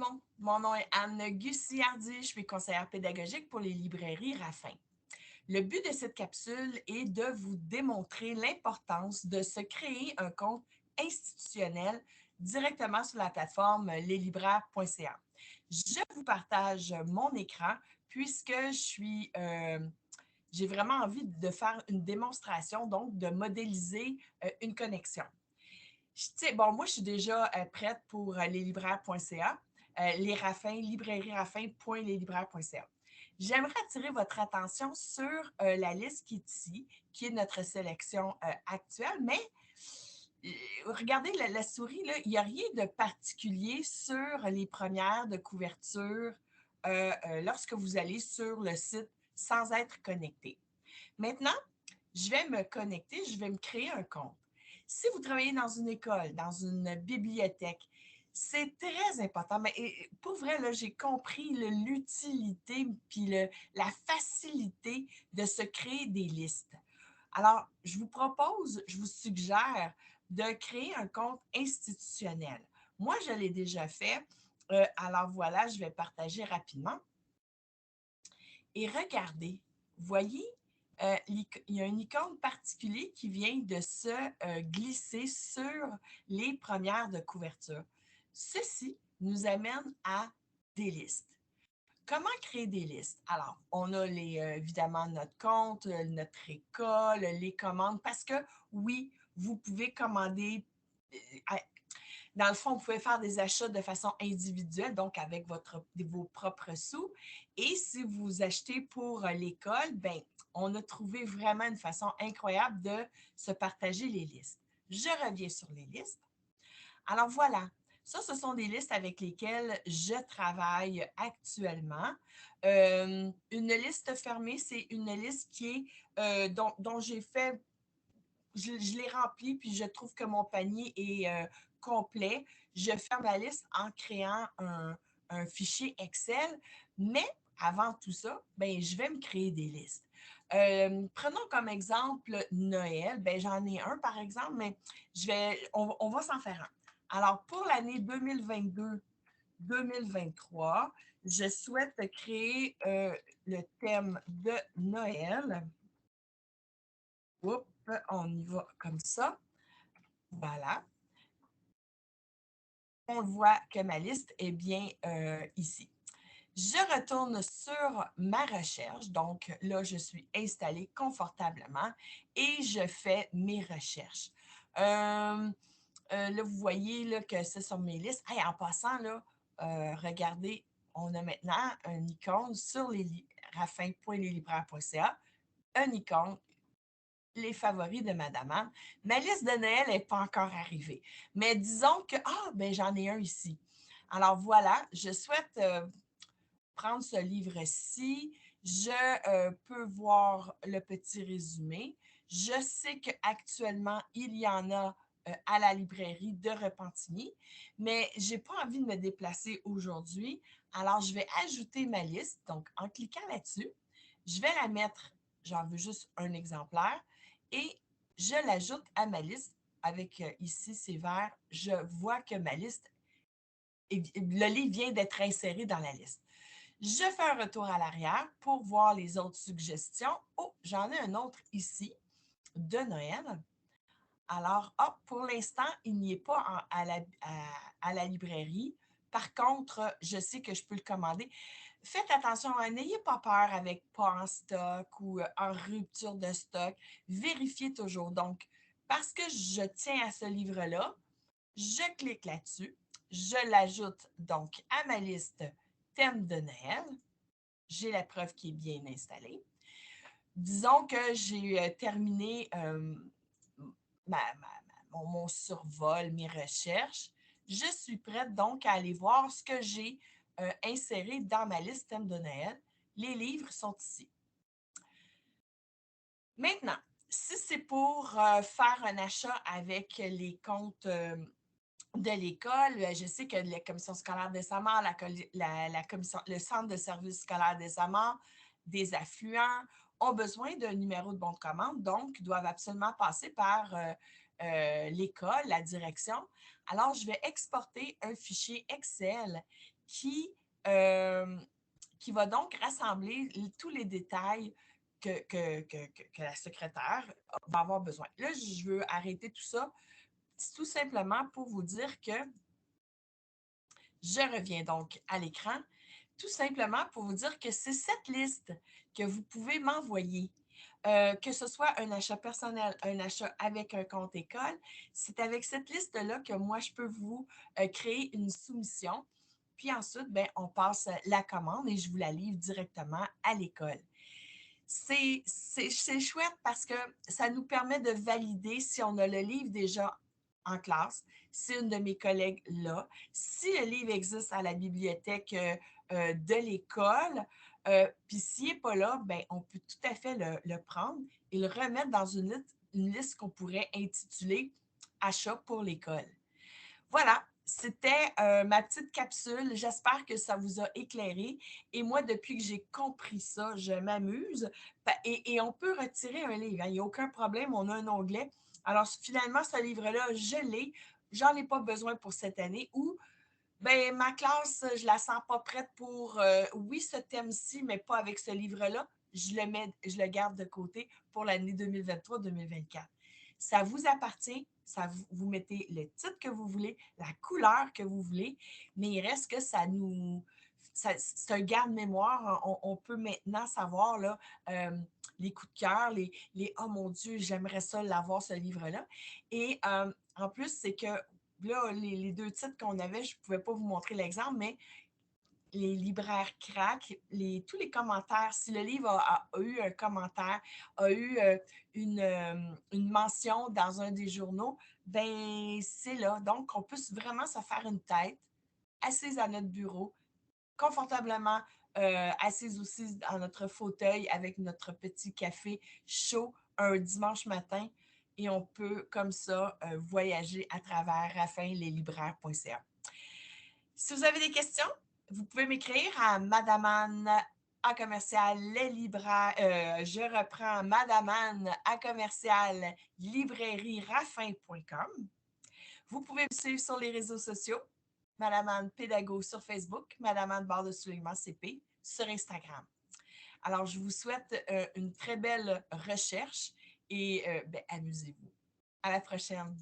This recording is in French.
monde, mon nom est Anne Gussiardi, je suis conseillère pédagogique pour les librairies Raffin. Le but de cette capsule est de vous démontrer l'importance de se créer un compte institutionnel directement sur la plateforme leslibraires.ca. Je vous partage mon écran puisque j'ai vraiment envie de faire une démonstration, donc de modéliser une connexion. Bon, moi, je suis déjà prête pour leslibraires.ca, les Raffins, librairieraffin.leslibraires.ca. J'aimerais attirer votre attention sur la liste qui est ici, qui est notre sélection actuelle, mais regardez la souris, là, il n'y a rien de particulier sur les premières de couverture lorsque vous allez sur le site sans être connecté. Maintenant, je vais me connecter, je vais me créer un compte. Si vous travaillez dans une école, dans une bibliothèque, c'est très important. Mais pour vrai, là, j'ai compris l'utilité puis la facilité de se créer des listes. Alors, je vous suggère de créer un compte institutionnel. Moi, je l'ai déjà fait. Alors voilà, je vais partager rapidement. Et regardez, voyez, il y a une icône particulière qui vient de se glisser sur les premières de couverture. Ceci nous amène à des listes. Comment créer des listes? Alors, on a évidemment notre compte, notre école, les commandes, parce que oui, vous pouvez commander dans le fond, vous pouvez faire des achats de façon individuelle, donc avec vos propres sous. Et si vous achetez pour l'école, bien, on a trouvé vraiment une façon incroyable de se partager les listes. Je reviens sur les listes. Alors voilà, ça, ce sont des listes avec lesquelles je travaille actuellement. Une liste fermée, c'est une liste qui est dont j'ai fait je l'ai rempli, puis je trouve que mon panier est complet. Je ferme la liste en créant un fichier Excel, mais avant tout ça, ben, je vais me créer des listes. Prenons comme exemple Noël. Ben, j'en ai un, par exemple, mais on va s'en faire un. Alors, pour l'année 2022-2023, je souhaite créer le thème de Noël. Oups, on y va comme ça. Voilà. On voit que ma liste est bien ici. Je retourne sur ma recherche. Donc là, je suis installée confortablement et je fais mes recherches. Là, vous voyez là, que ce sont mes listes. Hey, en passant, là, regardez, on a maintenant une icône sur raffin.leslibraires.ca, une icône, les favoris de Madame Anne. Ma liste de Noël n'est pas encore arrivée. Mais disons que, ben j'en ai un ici. Alors voilà, je souhaite prendre ce livre-ci. Je peux voir le petit résumé. Je sais qu'actuellement, il y en a à la librairie de Repentigny, mais je n'ai pas envie de me déplacer aujourd'hui. Alors, je vais ajouter ma liste. Donc, en cliquant là-dessus, je vais la mettre, j'en veux juste un exemplaire, et je l'ajoute à ma liste avec ici, c'est vert. Je vois que ma liste, le livre vient d'être inséré dans la liste. Je fais un retour à l'arrière pour voir les autres suggestions. Oh, j'en ai un autre ici de Noël. Alors, pour l'instant, il n'y est pas à la librairie. Par contre, je sais que je peux le commander. Faites attention, n'ayez pas peur avec pas en stock ou en rupture de stock. Vérifiez toujours. Donc, parce que je tiens à ce livre-là, je clique là-dessus. Je l'ajoute donc à ma liste thème de Noël. J'ai la preuve qui est bien installée. Disons que j'ai terminé mon survol, mes recherches. Je suis prête donc à aller voir ce que j'ai inséré dans ma liste thème de Noël. Les livres sont ici. Maintenant, si c'est pour faire un achat avec les comptes de l'école, je sais que la commission scolaire des Amants, le centre de service scolaire des Amants, des affluents ont besoin d'un numéro de bon de commande, donc doivent absolument passer par l'école, la direction. Alors, je vais exporter un fichier Excel euh, qui va donc rassembler tous les détails que la secrétaire va avoir besoin. Là, je veux arrêter tout ça tout simplement pour vous dire que je reviens donc à l'écran, tout simplement pour vous dire que c'est cette liste que vous pouvez m'envoyer. Que ce soit un achat personnel, un achat avec un compte école, c'est avec cette liste-là que moi, je peux vous créer une soumission. Puis ensuite, ben, on passe la commande et je vous la livre directement à l'école. C'est chouette parce que ça nous permet de valider si on a le livre déjà en classe, si une de mes collègues l'a, si le livre existe à la bibliothèque de l'école, puis s'il n'est pas là, ben, on peut tout à fait le prendre et le remettre dans une liste qu'on pourrait intituler Achat pour l'école. Voilà, c'était ma petite capsule. J'espère que ça vous a éclairé. Et moi, depuis que j'ai compris ça, je m'amuse. Et on peut retirer un livre, hein. Il n'y a aucun problème. On a un onglet. Alors, finalement, ce livre-là, je l'ai. J'en ai pas besoin pour cette année. Ou, ben, ma classe, je la sens pas prête pour, oui, ce thème-ci, mais pas avec ce livre-là. Je le garde de côté pour l'année 2023-2024. Ça vous appartient, vous mettez le titre que vous voulez, la couleur que vous voulez, mais il reste que c'est un garde-mémoire. On peut maintenant savoir là, les coups de cœur, oh mon Dieu, j'aimerais ça l'avoir, ce livre-là. Et en plus, c'est que là, les deux titres qu'on avait, je ne pouvais pas vous montrer l'exemple, mais les libraires craquent, tous les commentaires, si le livre a eu un commentaire, a eu une mention dans un des journaux, ben c'est là. Donc, on peut vraiment se faire une tête, assise à notre bureau, confortablement assise aussi dans notre fauteuil avec notre petit café chaud un dimanche matin et on peut comme ça voyager à travers raffinleslibraires.ca. Si vous avez des questions, vous pouvez m'écrire à madaman à commercial les libraires, je reprends madaman à commercial librairieraffin.com. Vous pouvez me suivre sur les réseaux sociaux, Madame Anne Pédago sur Facebook, Madame Anne Barre de Soulignement CP sur Instagram. Alors, je vous souhaite une très belle recherche et ben, amusez-vous. À la prochaine.